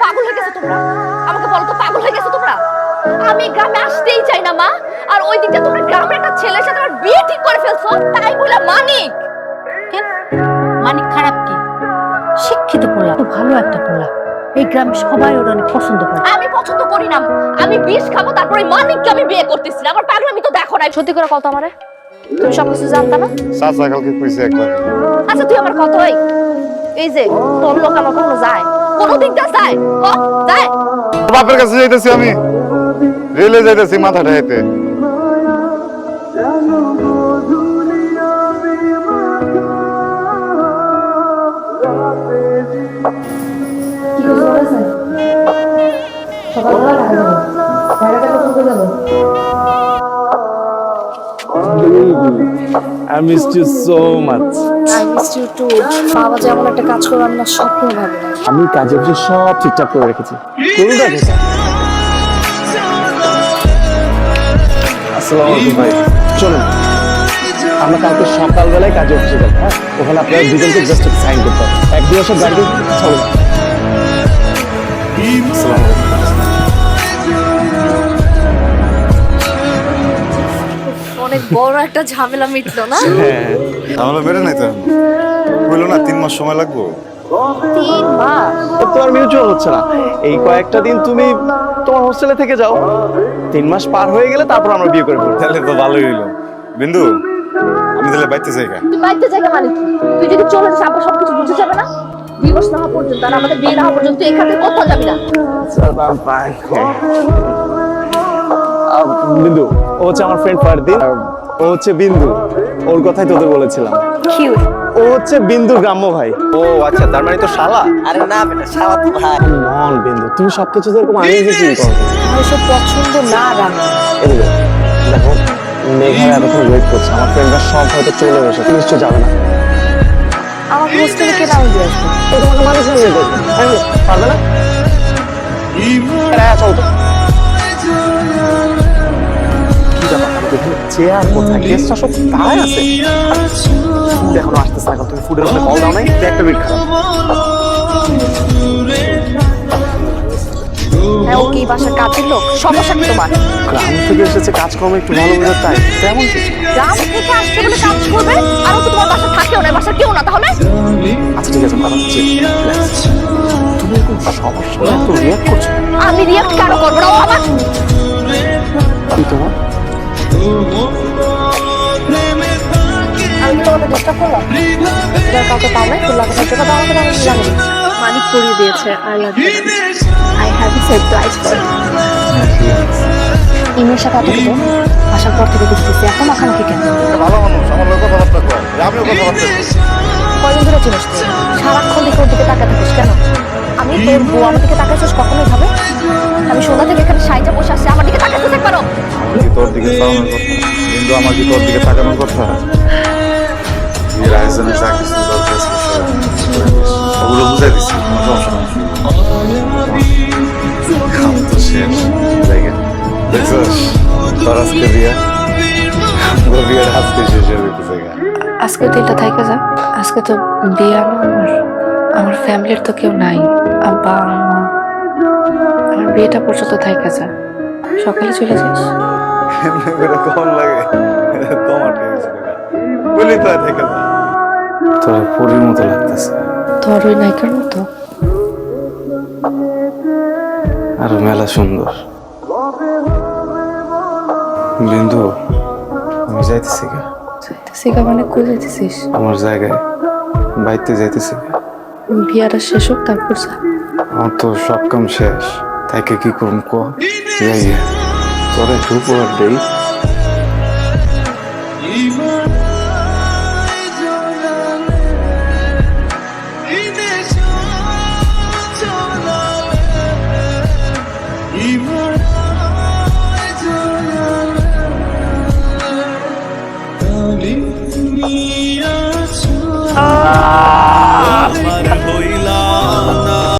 পাগল হয়ে গেছো তোমরা? আমাকে বলো তো, পাগল হয়ে গেছো তোমরা? আমি গ্রামে আসতেই চাই না মা, আর ওই দিকটা তোমরা গ্রামের একটা ছেলের সাথে আমার বিয়ে ঠিক করে ফেলছো, তাই বলে মানিক। কেন মানিক খারাপ কি? শিক্ষিত পোলা, তো ভালো একটা পোলা, এই গ্রামে সবাই ওর অনেক পছন্দ করে। আমি পছন্দ করি না, আমি বিষ খাবো তারপরে মানিককে আমি বিয়ে করতেছি না। আমার পাগলামি তো দেখো না। সত্যি করে কত আমারে, তুমি সব কিছু জানতা না? চাচা কালকে কইছে একবার। আচ্ছা তুই আমার কত এই যে তোর লোক আমার কোনো যায়, কোনো দিক দিয়ে যায় যায়? বাপের কাছে যাইতেছি আমি, রেলে যাইতেছি মাথা ঠাইতে। I missed you so much. I miss you too. বাবা যেমন একটা কাজ করলাম না, স্বপ্ন ভাবে না। আমি কাজে বসে সব ঠিকঠাক করে রেখেছি। কোনটা দেখা? আসসালামু আলাইকুম ভাই। চলুন আমরা কালকে সকালবেলায় কাজে অফিসে যাবো। হ্যাঁ, ওখানে আপনারা দুজনকে জাস্ট সাইন করতে হবে। এক দুই সব গাড়ি চলুন। আসসালামু আলাইকুম। অনেক বড় একটা ঝামেলা মিটলো না? হ্যাঁ, তাহলে বেড়ে নাই তো বললো না 3 মাস সময় লাগবো। 3 মাস? তো আর মিউচুয়াল হচ্ছে না। এই কয়েকটা দিন তুমি তোমার হোস্টেলে থেকে যাও, 3 মাস পার হয়ে গেলে তারপর আমরা বিয়ে করে ফেলবো। তাহলে তো ভালোই হইলো। বিন্দু, আমি তাহলে বাইতে যাই গা। তুই বাইতে জায়গা মানে কি? তুই যদি চলে যাস আবার সবকিছু বুঝে যাবে না? দিবস না হওয়া পর্যন্ত আর আমাদের বিয়ে না হওয়া পর্যন্ত তুই এখান থেকে কোথাও যাবি না। বিন্দু, ও হচ্ছে আমার ফ্রেন্ড ফারদিন, আর ও হচ্ছে বিন্দু, ওর কথাই তোদের বলেছিলাম। কিউট। ও হচ্ছে বিন্দু গ্রাম্য ভাই। ও আচ্ছা, তার মানে তো শালা। আরে না বেটা, শালা তো ভাই। মন বিন্দু, তুমি সবকিছু এরকম আনিয়ে ফিল করো। আমার সব পছন্দ না রাম। এদিকে দেখো, মেঘারা এতক্ষণ ওয়েট করছে, আমার ফ্রেন্ডরা সব হয়তো চলে এসে, তুমি নিশ্চয় যাবে না। আমার হোস্টেলে কে নাম দিয়ে আসবে? তো তোমাকে মানুষ নিয়ে দেবে, পারবে না? চল তো। চেয়ার কোথায়? গেস্টরা সব তাই আছে। ফুড এখনো আসতেছে না, তুমি ফুডের মধ্যে কল দাও নাই, একটা মিনিট খারাপ। হ্যাঁ, ও কি বাসার কাজের লোক? সমস্যা কি তোমার? গ্রাম থেকে এসেছে, কাজকর্ম একটু ভালো বোঝার, তাই তেমন কিছু না। গ্রাম থেকে আসছে বলে কাজ করবে, আর ও তো তোমার বাসা থাকেও না, বাসার কেউ না তাহলে? আচ্ছা ঠিক আছে, ভালো হচ্ছে। তুমি এরকম সমস্যা এত রিয়াক্ট করছো? আমি রিয়াক্ট কেন করবো না? ও আমার কি তোমার? আমি কি তোমাকে ডিস্টার্ব করলাম? তোমার কাউকে পাও নাই? তোর লাগে থাকতে তো আমাকে আমি লাগে। মানিক করিয়ে দিয়েছে। I love you. I have a surprise for you. ইমের সাথে এত কিছু আসার পর থেকে দেখতেছি, এত মাখামাখি কেন? ভালো মানুষ, আমার লোক কথাবার্তা কয়, আমিও কথাবার্তা কই। কয়দিন ধরে চিনিস তুই? সারাক্ষণ দিকে ওর দিকে তাকাতে থাকিস কেন? আমি তোর বউ, আমার দিকে তাকাইছিস কখনোই ভাবে? আমি সন্ধ্যা থেকে এখানে সাইজা বসে আসছি, আমার দিকে তাকাতে পারো? কি তোর দিকে তাকানোর কথা? বিন্দু, আমার কি তোর দিকে তাকানোর কথা? এই রাজধানী যা কিছু দরকার ছিল ওগুলো বুঝাই দিচ্ছি, কোনো সমস্যা নেই। খাম তো শেষ জায়গা দেখছস, তোর আজকে বিয়া, আমার বিয়ের আজকে শেষ হয়ে যেতেছে গা। আজকে দিনটা থাইকা যা। আজকে তো বিয়া না আমার ফ্যামিলির তো কেউ নাই। আব্বা আম্মা, আমার বিয়েটা পর্যন্ত থাইকা যা, সকালে চলে যাস। এমনি করে কেমন লাগে? তোমার টেনশন বলি তো থেকে না, তোর পরীর মতো লাগতেছে। তোর ওই নায়িকার মতো। আর মেলা সুন্দর। বিন্দু, আমি যাইতেছি গা, সিগা মানে কই যাইতেছিস? আমার জায়গায় বাইতে যাইতেছি গা। বিয়াটা শেষ হোক তারপর যা। আমার তো সব কাম শেষ, তাইকে কি করুম ক? তোর একটু উপহার দেই। আমার হইল